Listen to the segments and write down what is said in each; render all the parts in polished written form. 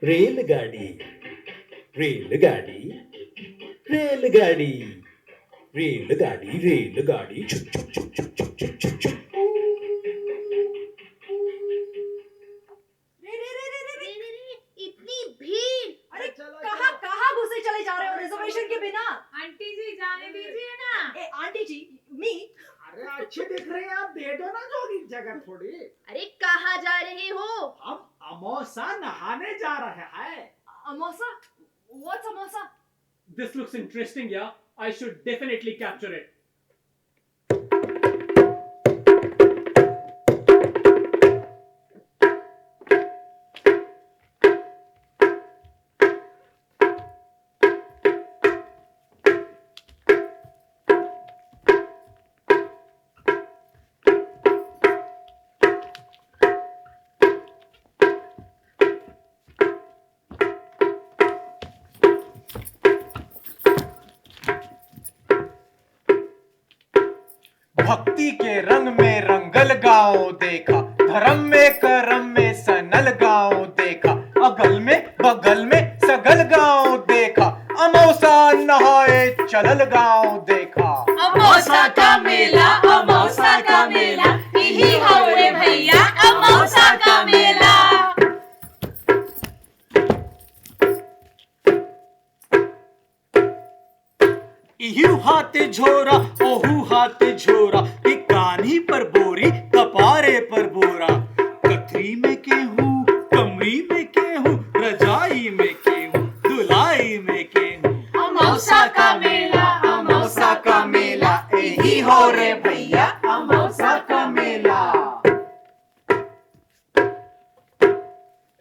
रेलगाड़ी रेलगाड़ी रेलगाड़ी रेलगाड़ी रेलगाड़ी छुक छुक छुक छुक छुक छुक छुक छुक। इतनी भीड़। अरे चलो कहाँ कहाँ घुसे चले जा रहे हो रिजर्वेशन के बिना? आंटी जी जाने दीजिए ना। आंटी जी, मी। अरे अच्छी दिख रही है, आप दे दो ना जोगी जगह थोड़ी। अरे कहाँ जा रहे हो? हम अमोसा नहाने जा रहे हैं। अमोसा? What's अमोसा? This looks interesting, yeah. I should definitely capture it. भक्ति के रंग में रंगल गाँव देखा, धर्म में करम में सनल गाँव देखा, अगल में बगल में सगल गाँव देखा, अमौसा नहाए चलल गाँव देखा। अमौसा का मेला, अमौसा का मेला, यही हवे भैया अमौसा का मेला। इहू हाथ झोरा ओहू हाथ झोरा, कि कान्ही पर बोरी कपारे पर बोरा, कथरी में केहू कमरी में केहू, रजाई में केहू दुलाई में केहू। अमौसा का मेला, अमौसा का मेला, यही हो रे भैया अमौसा का मेला।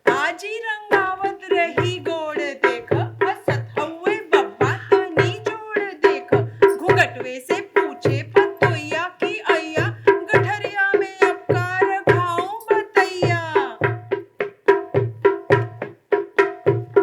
आजी रंगावत रही गोड़ देख, हसत हउए बब्बा तनी जोड़ देख, घुंघटवे से पूछे पतोइया की अय्या, गठरिया में अपकार खाऊं बतैया।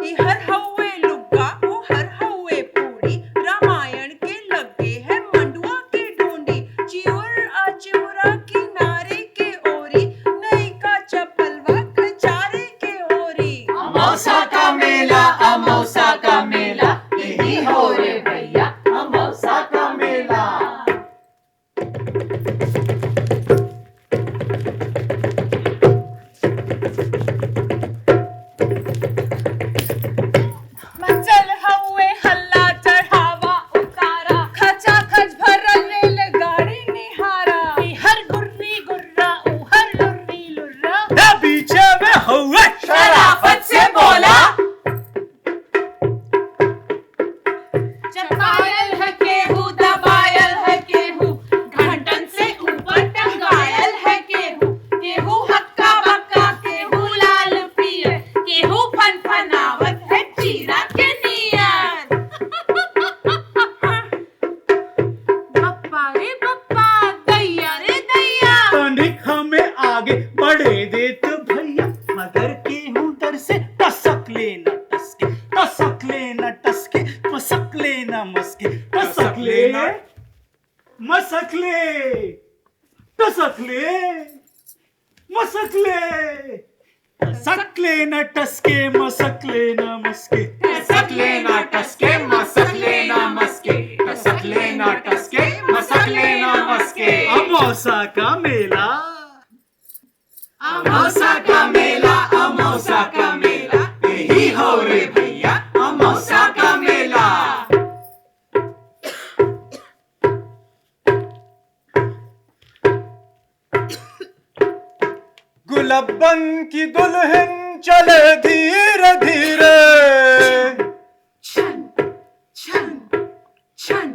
ई हर हउए लुग्गा ओ हर हउए पूरी, रामायण के लगे है मंडुआ के ढूंढी, चिउर अचिउरा किनारे के ओरी, नई का चपलवा कचारे के ओरी। अमौसा का मेला, अमौसा का मेला, यही हो रे भैया अमौसा का मेला। चल हउए हल्ला चढ़ावा उतारा, खचा खच भरल रेलगाड़ी निहारा, ई हर गुर्री गुर्रा ऊ हर लुर्री लुर्रा। पीछे में हुए शराफत से बोला। चपायल है केहू, दबायल है केहू, घंटन से ऊपर टंगायल है केहू, केहू हक्का बक्का, केहू लाल पियर, केहू फनफनावत है चीरा के नियर। बप्पा रे बप्पा, दैया रे दैया। तनिक हमें आगे बढ़े दे तो भैया, मगर केहू दर से टसक लेना टसके, टसक लेना टसके, मसक लेना मसके, टसक ले मसक ले, टसक ले मसक ले, टसक लेना टसके, मसक लेना मसके, टसक लेना टसके, मसक लेना मसके, टसक लेना टसके, मसक लेना मसके। अमौसा का मेला, अमौसा का मेला, अमौसा का मेला, यही हो रे भैया अमौसा का मेला। गुलब्बन की दुल्हन चले धीरे धीरे, छन छन छन,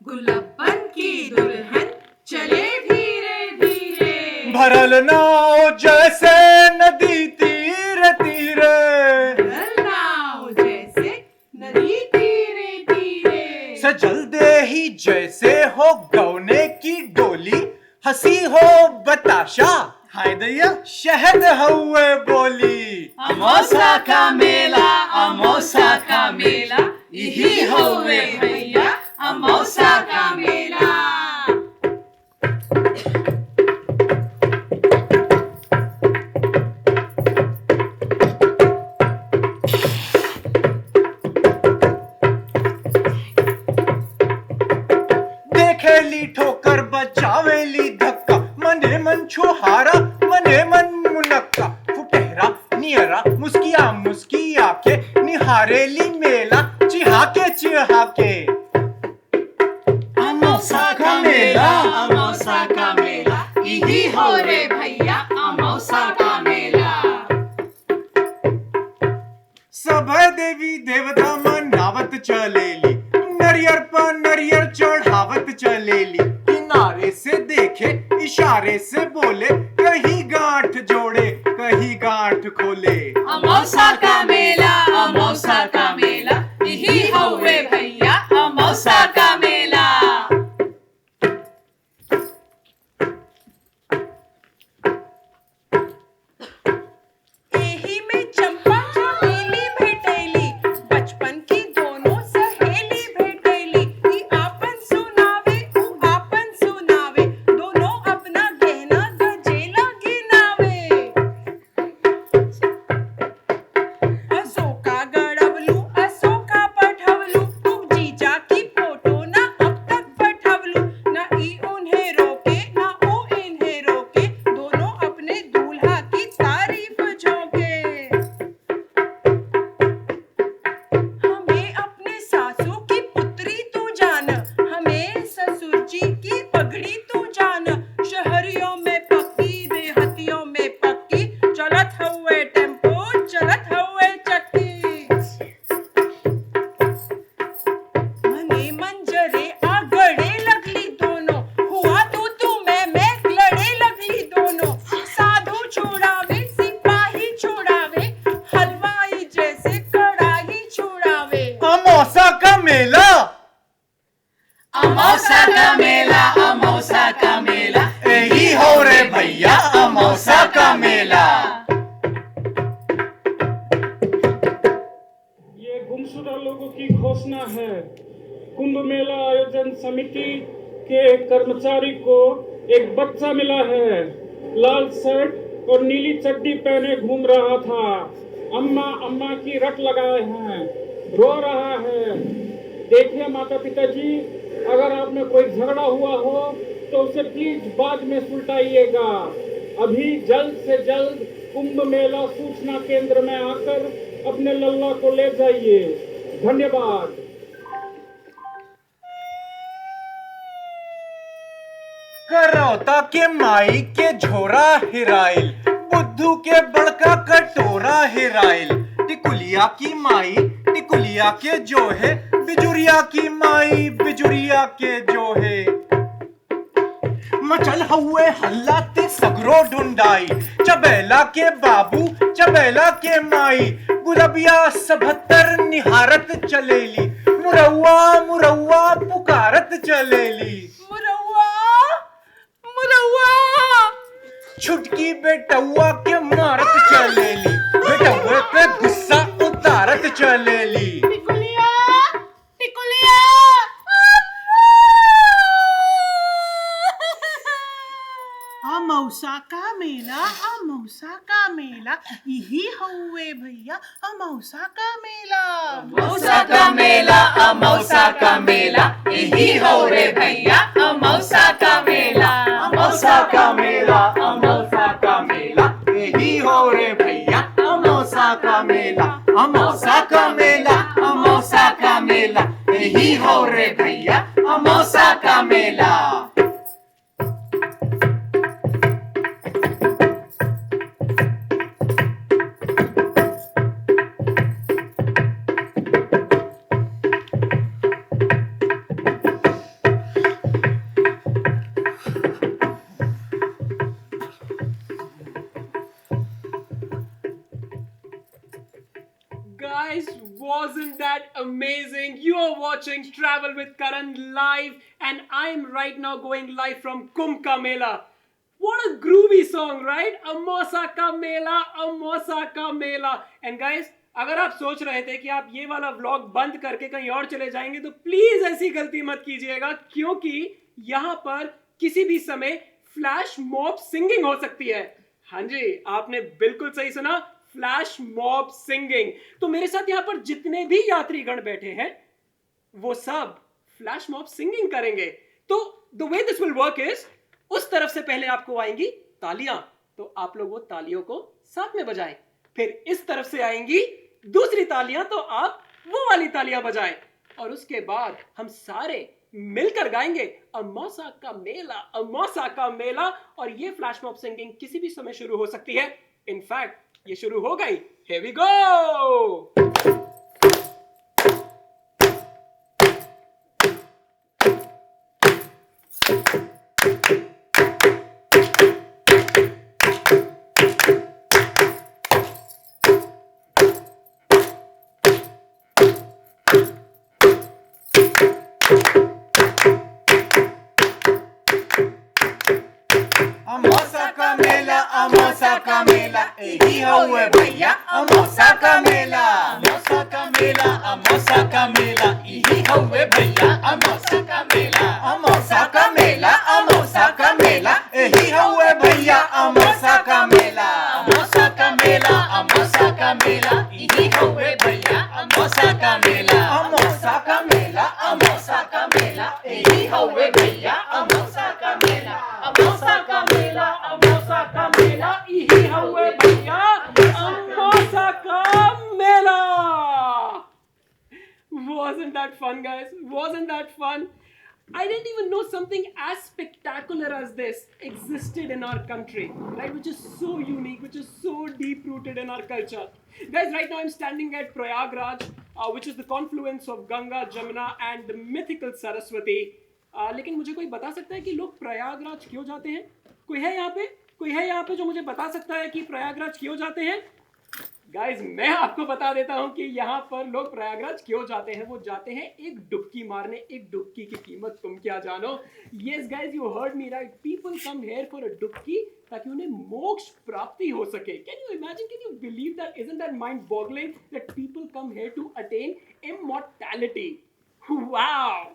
गुलब्बन की दुल्हन चले धीरे धीरे। भरल नाव जैसे नदी तीरे तीरे, नाव जैसे नदी तीरे तीरे। सजल दे ही जैसे हो गौने की डोली, हंसी हो बताशा हाय दैया शहद हउए बोली। अमौसा का मेला, अमौसा का मेला, यही हवे भैया अमौसा का मेला। उसकी आंखें निहारेली मेला चिहा के अमौसा का मेला यही हो रे भैया अमौसा का मेला। सब देवी देवता मनावत चलेली नरियर पर नरियर चढ़ावत चलेली किनारे से देखे इशारे से बोले कहीं गांठ जोड़े कहीं गांठ खोले अमौसा का मेला यही हो रे भैया अमौसा का मेला। एही में चंपा चमेली भेटैली बचपन की दोनों सहेली भेटैली ई आपन सुनावे दोनों अपना गहना गजेला गिनावे। अशोका गड़वलू अशोका पठवलू तुम जीजा की फोटो ना अब तक पठवलू ना ई उन्हें रोके ना ओ इन्हें रोके दोनों अपने दूल्हा की तारीफ झोंके। हमें अपने सासू की पुत्री तू जान हमें ससुर जी की पगड़ी तू जान शहरियों में पक्की देहतियों में पक्की चलत हुए टेम्पो चलत हुए चक्की। मने मंजरे आगड़े लगली दोनों हुआ तू मैं लड़े लगली दोनों साधु छुड़ावे सिपाही छुड़ावे हलवाई जैसे कड़ाही छुड़ावे। अमौसा का मेला यही हो रे भैया अमौसा का मेला। ये गुमशुदा लोगों की घोषणा है। कुंभ मेला आयोजन समिति के कर्मचारी को एक बच्चा मिला है। लाल शर्ट और नीली चड्डी पहने घूम रहा था। अम्मा की रट लगाए हैं, रो रहा है। देखिए माता पिता जी, अगर आप में कोई झगड़ा हुआ हो तो उसे प्लीज बाद में सुलटाइएगा। अभी जल्द से जल्द कुंभ मेला सूचना केंद्र में आकर अपने लल्ला को ले जाइए। धन्यवाद। करौता के माई के झोरा हिराइल बुद्धू के बड़का कटोरा हिराइल टिकुलिया की माई टिकुलिया के जो है बिजुरिया की माई बिजुरिया के जो है। मचल हुए हल्ला ते सगरो ढूंढाई चबेला के बाबू चबेला के माई गुलबिया 77 निहारत चलेली मुरौआ पुकारत चलेली। मुरौआ छुटकी बेटौआ के मारत चलेली बेटौए पे गुस्सा उतारत चलेली। टिकुलिया अमौसा का मेला यही हुए भैया अमौसा का मेला यही हो रे भैया अमौसा का मेला। यही हो रे भैया अमौसा का मेला यही हो रे भैया अमौसा का मेला। Guys, wasn't that amazing? You are watching Travel with Karan live, and I'm right now going live from Kumbh ka Mela. What a groovy song, right? Amausa ka Mela. And guys, अगर आप सोच रहे थे कि आप ये वाला vlog बंद करके कहीं और चले जाएंगे तो प्लीज ऐसी गलती मत कीजिएगा, क्योंकि यहाँ पर किसी भी समय फ्लैश मॉब सिंगिंग हो सकती है। हाँ जी, आपने बिल्कुल सही सुना, फ्लैश मॉब सिंगिंग। तो मेरे साथ यहाँ पर जितने भी यात्रीगण बैठे हैं वो सब फ्लैश मॉब सिंगिंग करेंगे। तो the way this will work is, उस तरफ से पहले आपको आएंगी तालियां, तो आप लोग वो तालियों को साथ में बजाएं। फिर इस तरफ से आएंगी दूसरी तालियां तो आप वो वाली तालियां बजाएं और उसके बाद हम सारे मिलकर गाएंगे अमौसा का मेला, अमौसा का मेला। और ये फ्लैश मॉब सिंगिंग किसी भी समय शुरू हो सकती है। इनफैक्ट ये शुरू हो गई। Here we go! अमौसा का मेला यही हुए भैया अमौसा का मेला, अमौसा का मेला, अमौसा का मेला यही हुए भैया अमौसा का मेला, अमौसा का मेला, अमौसा का मेला यही हुए भैया अमौसा का मेला, अमौसा का मेला, अमौसा का मेला यही हुए भैया अमौसा का मेला, अमौसा का मेला, अमौसा का मेला यही हुए भैया अमौसा का मेला, अमौसा का मेला, अमौसा का मेला यही हुए भैया अमौसा का मेला। Wasn't that fun, guys? Wasn't that fun? I didn't even know something as spectacular as this existed in our country, right? Which is so unique, which is so deep-rooted in our culture. Guys, right now I'm standing at Prayagraj, which is the confluence of Ganga, Jamuna and the mythical Saraswati. लेकिन मुझे कोई बता सकता है कि लोग प्रयागराज क्यों जाते हैं? कोई है यहाँ पे? कोई है यहाँ पे जो मुझे बता सकता है कि प्रयागराज क्यों जाते हैं? गाइज मैं आपको बता देता हूँ कि यहाँ पर लोग प्रयागराज क्यों जाते हैं। वो जाते हैं एक डुबकी मारने। एक डुबकी की कीमत तुम क्या जानो? Yes guys, you heard me right. People come here for a डुबकी ताकि उन्हें मोक्ष प्राप्ति हो सके। Can you imagine, can you believe that? Isn't that mind boggling that people come here to attain immortality? Wow!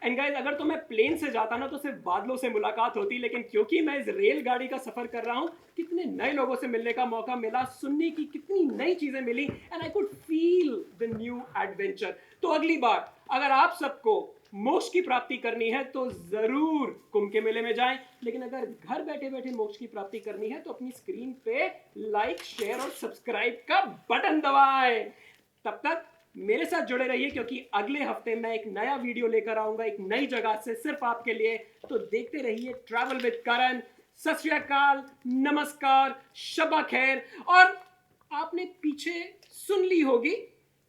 And guys, अगर तो मैं प्लेन से जाता ना तो सिर्फ बादलों से मुलाकात होती, लेकिन क्योंकि मैं इस रेलगाड़ी का सफर कर रहा हूँ, कितने नए लोगों से मिलने का मौका मिला, सुनने की कितनी नई चीजें मिली, and I could feel the new adventure. तो अगली बार अगर आप सबको मोक्ष की प्राप्ति करनी है तो जरूर कुंभ के मेले में जाएं। लेकिन अगर घर बैठे बैठे मोक्ष की प्राप्ति करनी है तो अपनी स्क्रीन पे लाइक, शेयर और सब्सक्राइब का बटन दबाएं। तब तक मेरे साथ जुड़े रहिए, क्योंकि अगले हफ्ते मैं एक नया वीडियो लेकर आऊंगा एक नई जगह से सिर्फ आपके लिए। तो देखते रहिए ट्रैवल विद करण। सत श्री अकाल, नमस्कार, शबा खैर। और आपने पीछे सुन ली होगी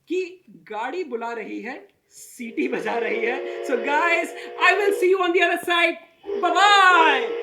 कि गाड़ी बुला रही है, सीटी बजा रही है। So guys, I will see you on the other side. Bye bye.